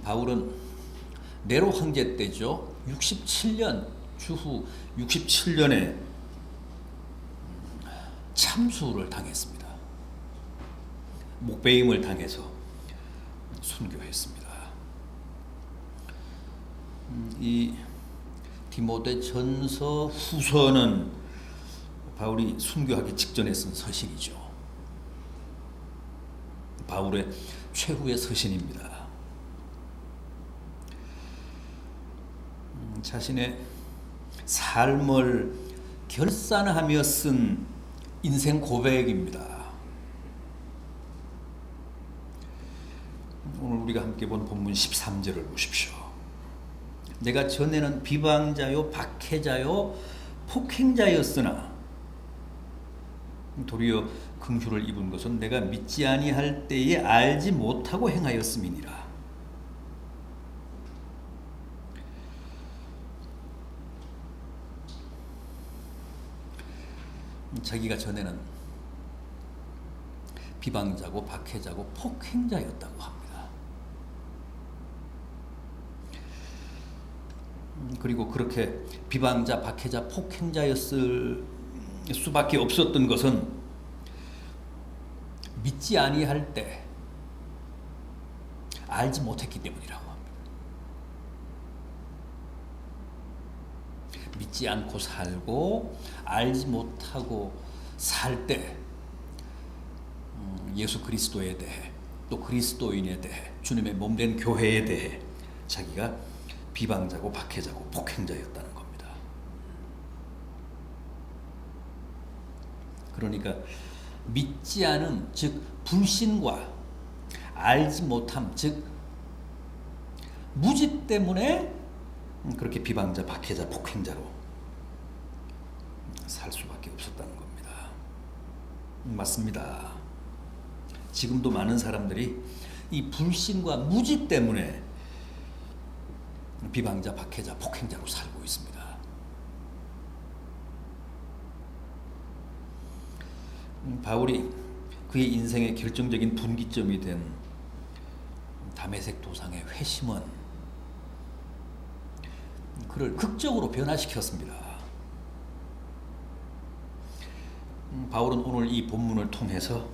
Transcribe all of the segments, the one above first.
바울은 네로 황제 때죠. 67년 주후 67년에 참수를 당했습니다. 목배임을 당해서 순교했습니다. 이 디모데전서 후서는 바울이 순교하기 직전에 쓴 서신이죠. 바울의 최후의 서신입니다. 자신의 삶을 결산하며 쓴 인생 고백입니다. 오늘 우리가 함께 본 본문 13절을 보십시오. 내가 전에는 비방자요 박해자요 폭행자였으나 도리어 긍휼을 입은 것은 내가 믿지 아니할 때에 알지 못하고 행하였음이니라. 자기가 전에는 비방자고 박해자고 폭행자였다고 합니다. 그리고 그렇게 비방자, 박해자, 폭행자였을 수밖에 없었던 것은 믿지 아니할 때 알지 못했기 때문이라고 합니다. 믿지 않고 살고 알지 못하고 살 때 예수 그리스도에 대해 또 그리스도인에 대해 주님의 몸된 교회에 대해 자기가 비방자고 박해자고 폭행자였다는 겁니다. 그러니까 믿지 않음, 즉 불신과 알지 못함, 즉 무지 때문에 그렇게 비방자, 박해자, 폭행자로 살 수밖에 없었다는 겁니다. 맞습니다. 지금도 많은 사람들이 이 불신과 무지 때문에 비방자, 박해자, 폭행자로 살고 있습니다. 바울이 그의 인생의 결정적인 분기점이 된 다메섹 도상의 회심은 그를 극적으로 변화시켰습니다. 바울은 오늘 이 본문을 통해서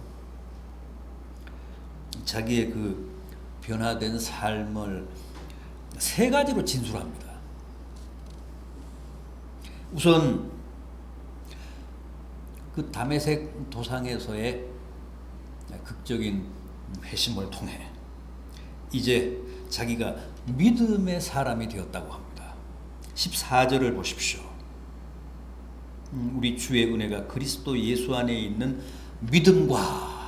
자기의 그 변화된 삶을 세 가지로 진술합니다. 우선 그 다메섹 도상에서의 극적인 회심을 통해 이제 자기가 믿음의 사람이 되었다고 합니다. 14절을 보십시오. 우리 주의 은혜가 그리스도 예수 안에 있는 믿음과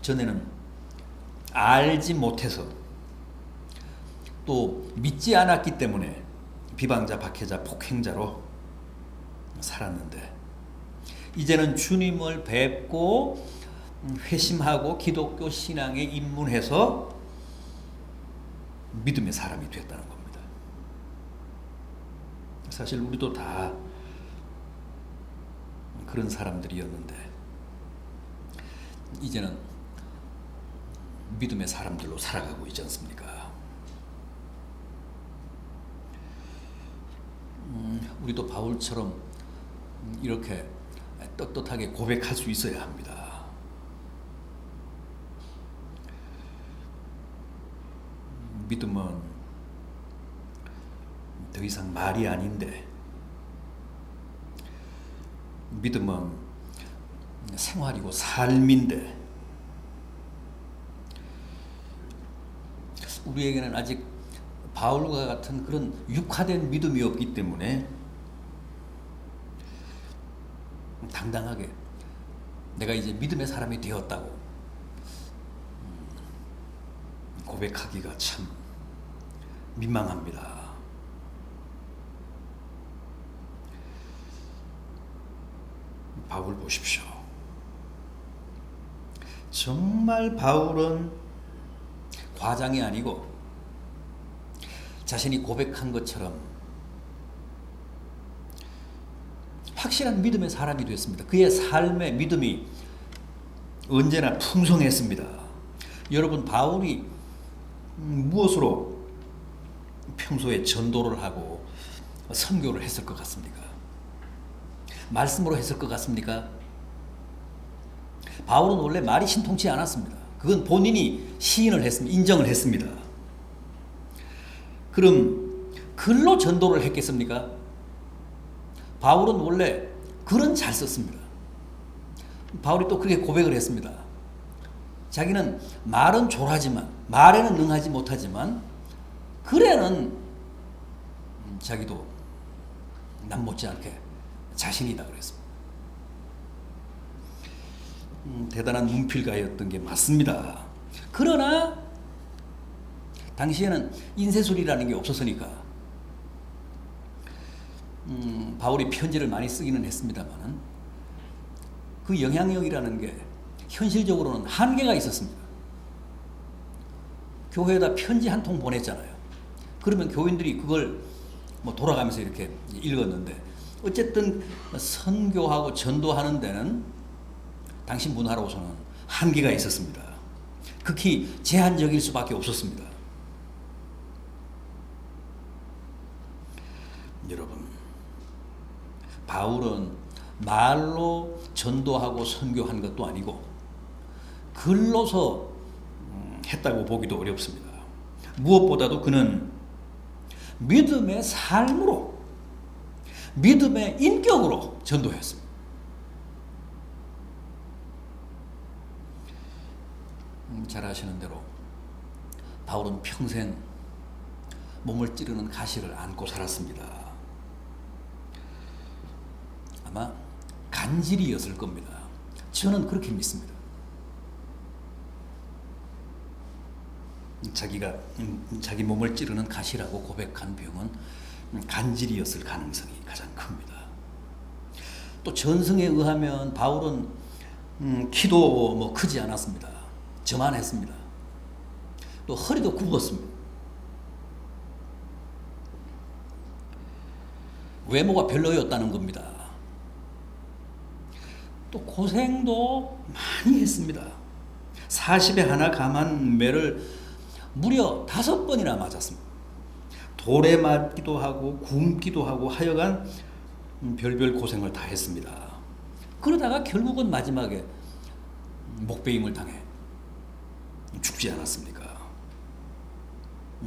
전에는 알지 못해서 또 믿지 않았기 때문에 비방자, 박해자, 폭행자로 살았는데 이제는 주님을 뵙고 회심하고 기독교 신앙에 입문해서 믿음의 사람이 됐다는 겁니다. 사실 우리도 다 그런 사람들이었는데 이제는 믿음의 사람들로 살아가고 있지 않습니까? 우리도 바울처럼 이렇게 떳떳하게 고백할 수 있어야 합니다. 믿음은 더 이상 말이 아닌데 믿음은 생활이고 삶인데 우리에게는 아직 바울과 같은 그런 육화된 믿음이 없기 때문에 당당하게 내가 이제 믿음의 사람이 되었다고 고백하기가 참 민망합니다. 바울 보십시오. 정말 바울은 과장이 아니고 자신이 고백한 것처럼 확실한 믿음의 사람이 되었습니다. 그의 삶의 믿음이 언제나 풍성했습니다. 여러분, 바울이 무엇으로 평소에 전도를 하고 선교를 했을 것 같습니까? 말씀으로 했을 것 같습니까? 바울은 원래 말이 신통치 않았습니다. 그건 본인이 시인을 했습니다. 인정을 했습니다. 그럼 글로 전도를 했겠습니까? 바울은 원래 글은 잘 썼습니다. 바울이 또 그렇게 고백을 했습니다. 자기는 말은 졸하지만, 말에는 능하지 못하지만 글에는 자기도 남 못지않게 자신이다 그랬습니다. 대단한 문필가였던 게 맞습니다. 그러나 당시에는 인쇄술이라는 게 없었으니까 바울이 편지를 많이 쓰기는 했습니다만 그 영향력이라는 게 현실적으로는 한계가 있었습니다. 교회에다 편지 한 통 보냈잖아요. 그러면 교인들이 그걸 뭐 돌아가면서 이렇게 읽었는데, 어쨌든 선교하고 전도하는 데는 당시 문화로서는 한계가 있었습니다. 극히 제한적일 수밖에 없었습니다. 여러분, 바울은 말로 전도하고 선교한 것도 아니고 글로서 했다고 보기도 어렵습니다. 무엇보다도 그는 믿음의 삶으로, 믿음의 인격으로 전도했습니다. 잘 아시는 대로 바울은 평생 몸을 찌르는 가시를 안고 살았습니다. 아마 간질이었을 겁니다. 저는 그렇게 믿습니다. 자기가 자기 몸을 찌르는 가시라고 고백한 병은 간질이었을 가능성이 가장 큽니다. 또 전승에 의하면 바울은 키도 뭐 크지 않았습니다. 저만했습니다. 또 허리도 굽었습니다. 외모가 별로였다는 겁니다. 또 고생도 많이 했습니다. 40에 하나 감한 매를 무려 5번이나 맞았습니다. 돌에 맞기도 하고 굶기도 하고 하여간 별별 고생을 다 했습니다. 그러다가 결국은 마지막에 목베임을 당해 죽지 않았습니까?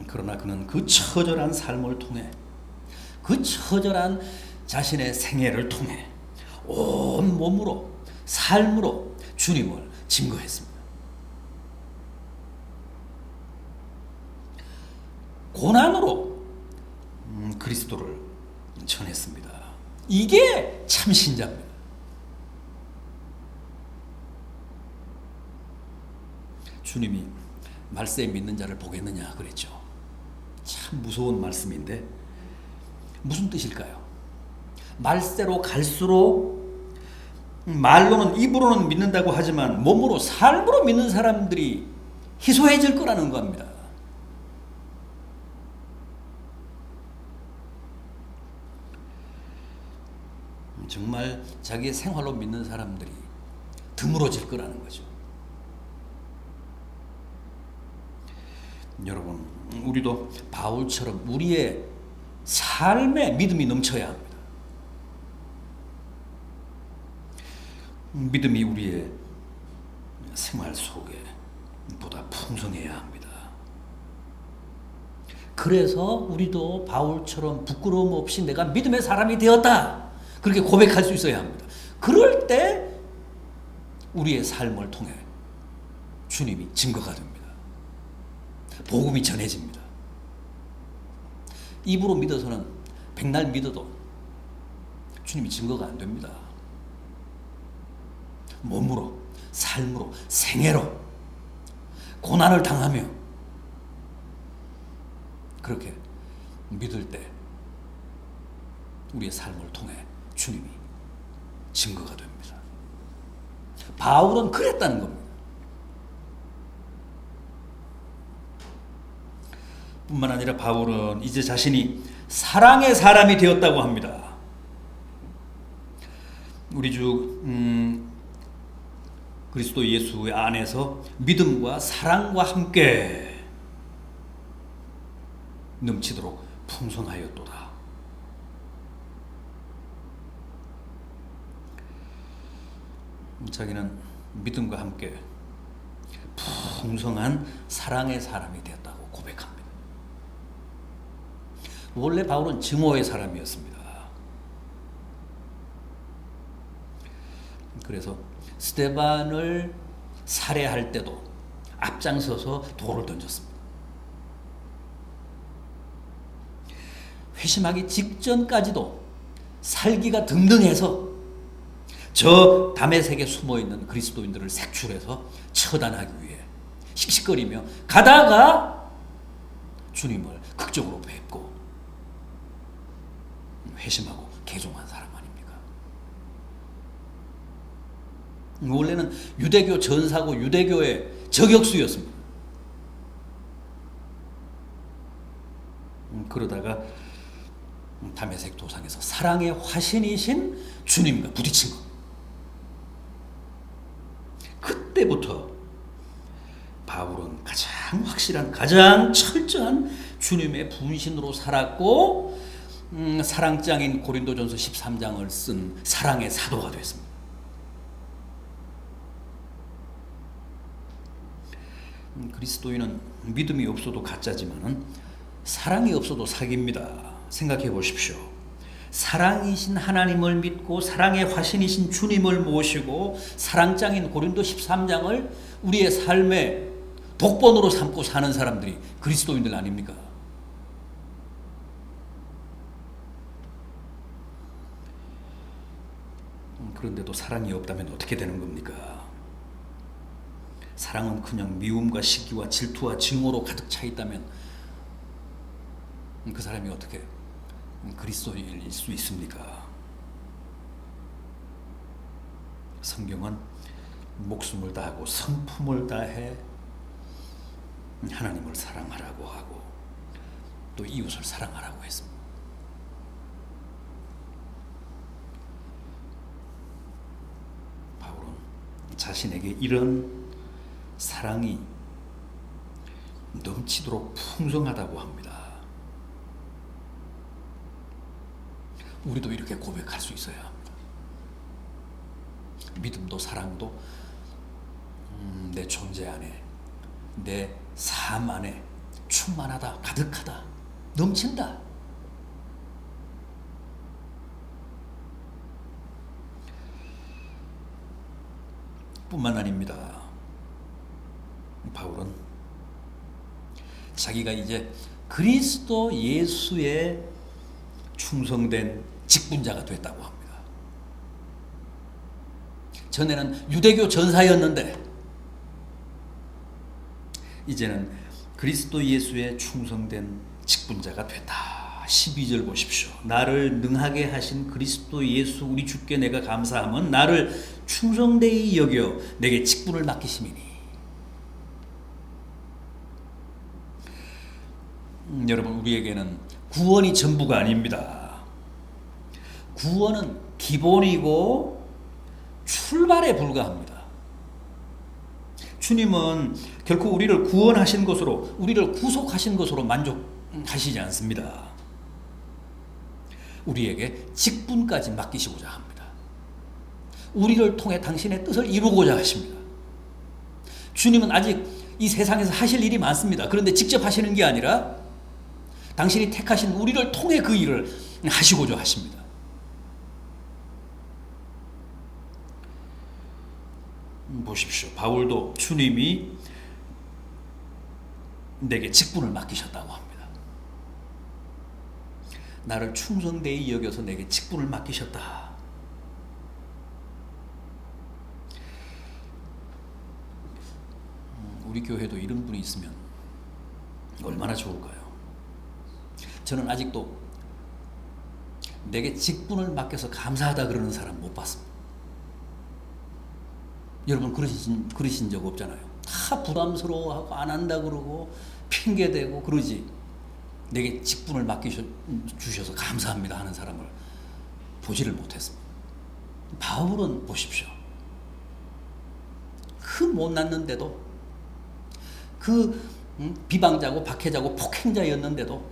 그러나 그는 그 처절한 삶을 통해, 그 처절한 자신의 생애를 통해 온 몸으로, 삶으로 주님을 증거했습니다. 고난으로 그리스도를 전했습니다. 이게 참 신자입니다. 주님이 말세에 믿는 자를 보겠느냐 그랬죠. 참 무서운 말씀인데 무슨 뜻일까요? 말세로 갈수록 말로는, 입으로는 믿는다고 하지만 몸으로, 삶으로 믿는 사람들이 희소해질 거라는 겁니다. 정말 자기의 생활로 믿는 사람들이 드물어질 거라는 거죠. 여러분, 우리도 바울처럼 우리의 삶에 믿음이 넘쳐야 합니다. 믿음이 우리의 생활 속에 보다 풍성해야 합니다. 그래서 우리도 바울처럼 부끄러움 없이 내가 믿음의 사람이 되었다, 그렇게 고백할 수 있어야 합니다. 그럴 때 우리의 삶을 통해 주님이 증거가 됩니다. 복음이 전해집니다. 입으로 믿어서는 백날 믿어도 주님이 증거가 안 됩니다. 몸으로, 삶으로, 생애로 고난을 당하며 그렇게 믿을 때 우리의 삶을 통해 주님이 증거가 됩니다. 바울은 그랬다는 겁니다. 뿐만 아니라 바울은 이제 자신이 사랑의 사람이 되었다고 합니다. 우리 주 그리스도 예수 안에서 믿음과 사랑과 함께 넘치도록 풍성하였도다. 자기는 믿음과 함께 풍성한 사랑의 사람이 되었다고 고백합니다. 원래 바울은 증오의 사람이었습니다. 그래서 스데반을 살해할 때도 앞장서서 돌을 던졌습니다. 회심하기 직전까지도 살기가 등등해서 저 다메섹에 숨어있는 그리스도인들을 색출해서 처단하기 위해 씩씩거리며 가다가 주님을 극적으로 뵙고 회심하고 개종한 사람 아닙니까? 원래는 유대교 전사고 유대교의 저격수였습니다. 그러다가 다메섹 도상에서 사랑의 화신이신 주님과 부딪힌 것. 그때부터 바울은 가장 확실한, 가장 철저한 주님의 분신으로 살았고 사랑장인 고린도전서 13장을 쓴 사랑의 사도가 됐습니다. 그리스도인은 믿음이 없어도 가짜지만은 사랑이 없어도 사기입니다. 생각해 보십시오. 사랑이신 하나님을 믿고 사랑의 화신이신 주님을 모시고 사랑장인 고린도 13장을 우리의 삶의 독본으로 삼고 사는 사람들이 그리스도인들 아닙니까? 그런데도 사랑이 없다면 어떻게 되는 겁니까? 사랑은 그냥 미움과 시기와 질투와 증오로 가득 차 있다면 그 사람이 어떻게 그리스도인일 수 있습니까? 성경은 목숨을 다하고 성품을 다해 하나님을 사랑하라고 하고 또 이웃을 사랑하라고 했습니다. 바울은 자신에게 이런 사랑이 넘치도록 풍성하다고 합니다. 우리도 이렇게 고백할 수 있어야 합니다. 믿음도 사랑도 내 존재 안에, 내 삶 안에 충만하다, 가득하다, 넘친다. 뿐만 아닙니다. 바울은 자기가 이제 그리스도 예수의 충성된 직분자가 됐다고 합니다. 전에는 유대교 전사였는데 이제는 그리스도 예수의 충성된 직분자가 됐다. 12절 보십시오. 나를 능하게 하신 그리스도 예수 우리 주께 내가 감사함은 나를 충성되이 여겨 내게 직분을 맡기심이니. 여러분, 우리에게는 구원이 전부가 아닙니다. 구원은 기본이고 출발에 불과합니다. 주님은 결코 우리를 구원하신 것으로, 우리를 구속하신 것으로 만족하시지 않습니다. 우리에게 직분까지 맡기시고자 합니다. 우리를 통해 당신의 뜻을 이루고자 하십니다. 주님은 아직 이 세상에서 하실 일이 많습니다. 그런데 직접 하시는 게 아니라 당신이 택하신 우리를 통해 그 일을 하시고자 하십니다. 보십시오. 바울도 주님이 내게 직분을 맡기셨다고 합니다. 나를 충성되이 여겨서 내게 직분을 맡기셨다. 우리 교회도 이런 분이 있으면 얼마나 좋을까요? 저는 아직도 내게 직분을 맡겨서 감사하다 그러는 사람 못 봤습니다. 여러분 그러신 적 없잖아요. 다 부담스러워하고 안 한다 그러고 핑계대고 그러지. 내게 직분을 맡겨주셔서 감사합니다 하는 사람을 보지를 못했습니다. 바울은 보십시오. 그 못났는데도 그 비방자고 박해자고 폭행자였는데도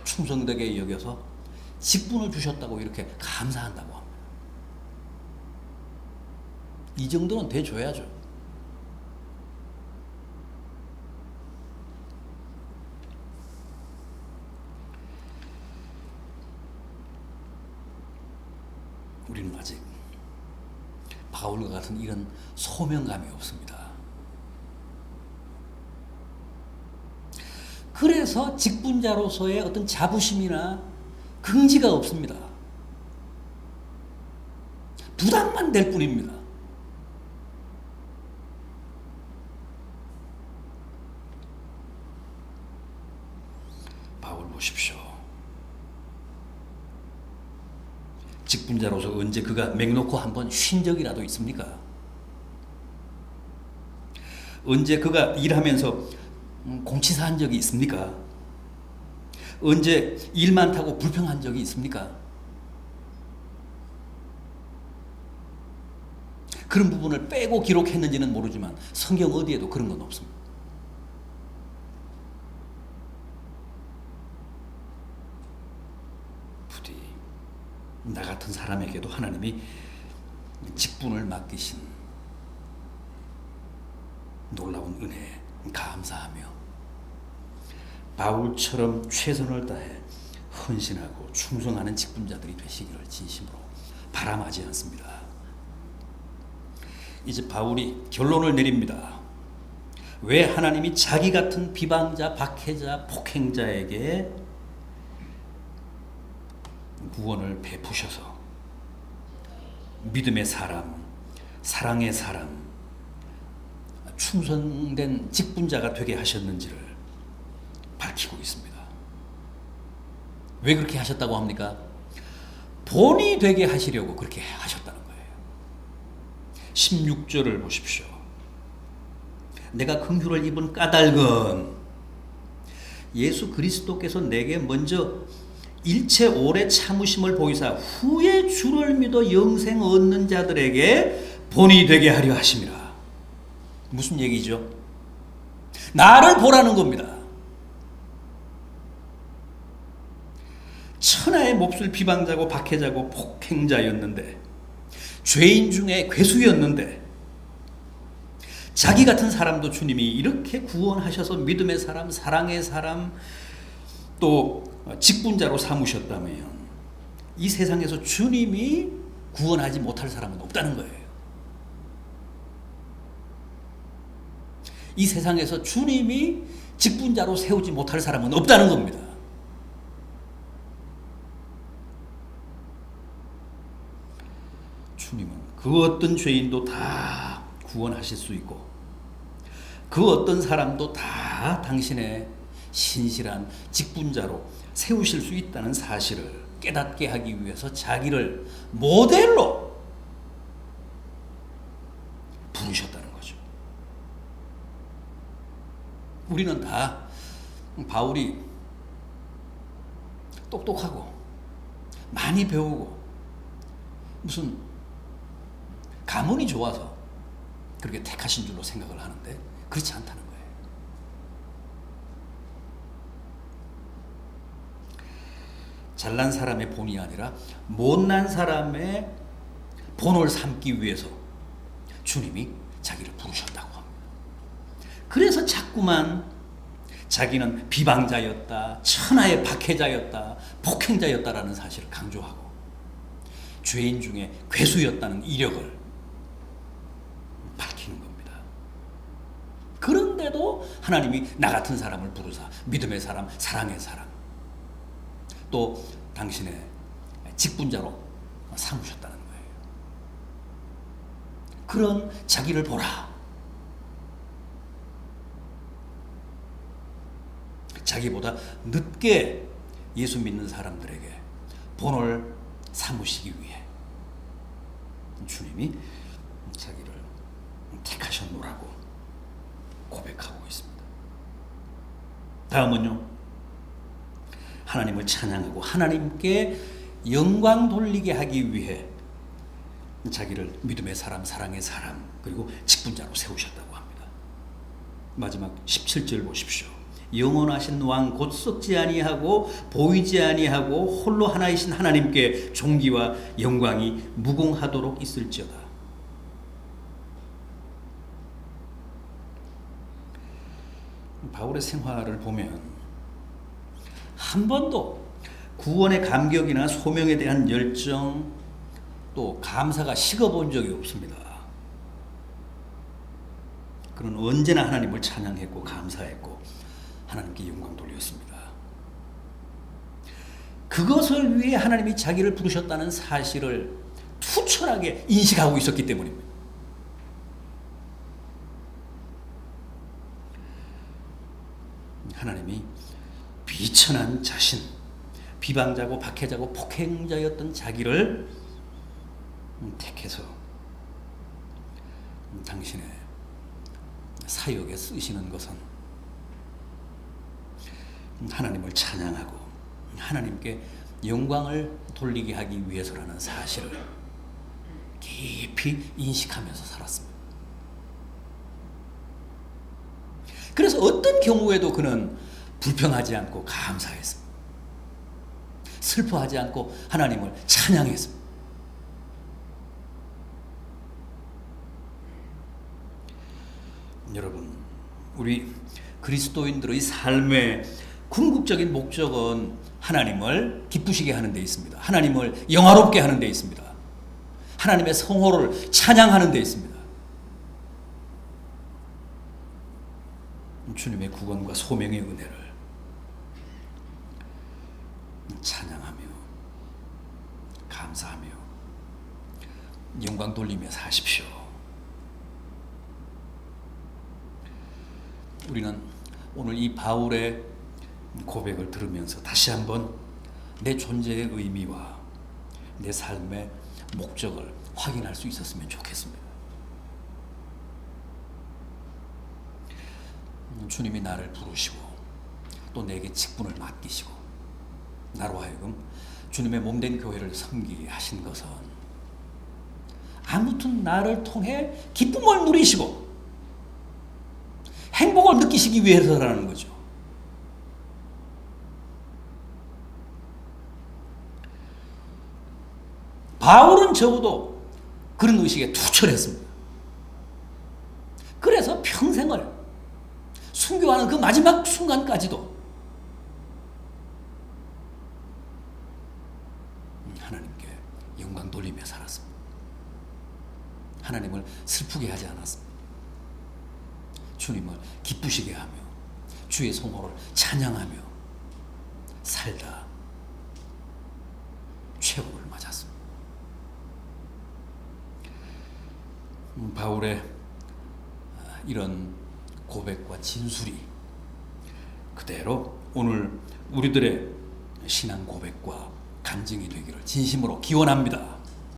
충성되게 여겨서 직분을 주셨다고 이렇게 감사한다고 합니다. 이 정도는 돼줘야죠. 우리는 아직 바울과 같은 이런 소명감이 없습니다. 그래서 직분자로서의 어떤 자부심이나 긍지가 없습니다. 부담만 될 뿐입니다. 바울 보십시오. 직분자로서 언제 그가 맹놓고 한번 쉰 적이라도 있습니까? 언제 그가 일하면서 공치사한 적이 있습니까? 언제 일 많다고 불평한 적이 있습니까? 그런 부분을 빼고 기록했는지는 모르지만 성경 어디에도 그런 건 없습니다. 부디 나 같은 사람에게도 하나님이 직분을 맡기신 놀라운 은혜에 감사하며 바울처럼 최선을 다해 헌신하고 충성하는 직분자들이 되시기를 진심으로 바람하지 않습니다. 이제 바울이 결론을 내립니다. 왜 하나님이 자기 같은 비방자, 박해자, 폭행자에게 구원을 베푸셔서 믿음의 사람, 사랑의 사람, 충성된 직분자가 되게 하셨는지를 밝히고 있습니다. 왜 그렇게 하셨다고 합니까? 본이 되게 하시려고 그렇게 하셨다는 거예요. 16절을 보십시오. 내가 긍휼을 입은 까닭은 예수 그리스도께서 내게 먼저 일체 오래 참으심을 보이사 후에 주를 믿어 영생 얻는 자들에게 본이 되게 하려 하심이라. 무슨 얘기죠? 나를 보라는 겁니다. 천하의 몹쓸 비방자고 박해자고 폭행자였는데, 죄인 중에 괴수였는데, 자기 같은 사람도 주님이 이렇게 구원하셔서 믿음의 사람, 사랑의 사람, 또 직분자로 삼으셨다면 이 세상에서 주님이 구원하지 못할 사람은 없다는 거예요. 이 세상에서 주님이 직분자로 세우지 못할 사람은 없다는 겁니다. 주님은 그 어떤 죄인도 다 구원하실 수 있고 그 어떤 사람도 다 당신의 신실한 직분자로 세우실 수 있다는 사실을 깨닫게 하기 위해서 자기를 모델로 부르셨다는 거죠. 우리는 다 바울이 똑똑하고 많이 배우고 무슨 가문이 좋아서 그렇게 택하신 줄로 생각을 하는데 그렇지 않다는 거예요. 잘난 사람의 본이 아니라 못난 사람의 본을 삼기 위해서 주님이 자기를 부르셨다고 합니다. 그래서 자꾸만 자기는 비방자였다, 천하의 박해자였다, 폭행자였다라는 사실을 강조하고 죄인 중에 괴수였다는 이력을 밝히는 겁니다. 그런데도 하나님이 나 같은 사람을 부르사 믿음의 사람, 사랑의 사람, 또 당신의 직분자로 삼으셨다는 거예요. 그런 자기를 보라. 자기보다 늦게 예수 믿는 사람들에게 본을 삼으시기 위해 주님이 자기를 택하셨노라고 고백하고 있습니다. 다음은요, 하나님을 찬양하고 하나님께 영광 돌리게 하기 위해 자기를 믿음의 사람, 사랑의 사람, 그리고 직분자로 세우셨다고 합니다. 마지막 17절 보십시오. 영원하신 왕 곧 썩지 아니하고 보이지 아니하고 홀로 하나이신 하나님께 존귀와 영광이 무궁하도록 있을지어다. 바울의 생활을 보면 한 번도 구원의 감격이나 소명에 대한 열정 또 감사가 식어본 적이 없습니다. 그는 언제나 하나님을 찬양했고 감사했고 하나님께 영광 돌렸습니다. 그것을 위해 하나님이 자기를 부르셨다는 사실을 투철하게 인식하고 있었기 때문입니다. 하나님이 비천한 자신, 비방자고 박해자고 폭행자였던 자기를 택해서 당신의 사역에 쓰시는 것은 하나님을 찬양하고 하나님께 영광을 돌리게 하기 위해서라는 사실을 깊이 인식하면서 살았습니다. 그래서 어떤 경우에도 그는 불평하지 않고 감사했습니다. 슬퍼하지 않고 하나님을 찬양했습니다. 여러분, 우리 그리스도인들의 삶의 궁극적인 목적은 하나님을 기쁘시게 하는 데 있습니다. 하나님을 영화롭게 하는 데 있습니다. 하나님의 성호를 찬양하는 데 있습니다. 주님의 구원과 소명의 은혜를 찬양하며 감사하며 영광 돌리며 사십시오. 우리는 오늘 이 바울의 고백을 들으면서 다시 한번 내 존재의 의미와 내 삶의 목적을 확인할 수 있었으면 좋겠습니다. 주님이 나를 부르시고 또 내게 직분을 맡기시고 나로 하여금 주님의 몸된 교회를 섬기게 하신 것은 아무튼 나를 통해 기쁨을 누리시고 행복을 느끼시기 위해서라는 거죠. 바울은 적어도 그런 의식에 투철했습니다. 그래서 평생을 순교하는 그 마지막 순간까지도 하나님께 영광 돌리며 살았습니다. 하나님을 슬프게 하지 않았습니다. 주님을 기쁘시게 하며 주의 성호를 찬양하며 살다 최후를 맞았습니다. 바울의 이런 고백과 진술이 그대로 오늘 우리들의 신앙 고백과 간증이 되기를 진심으로 기원합니다.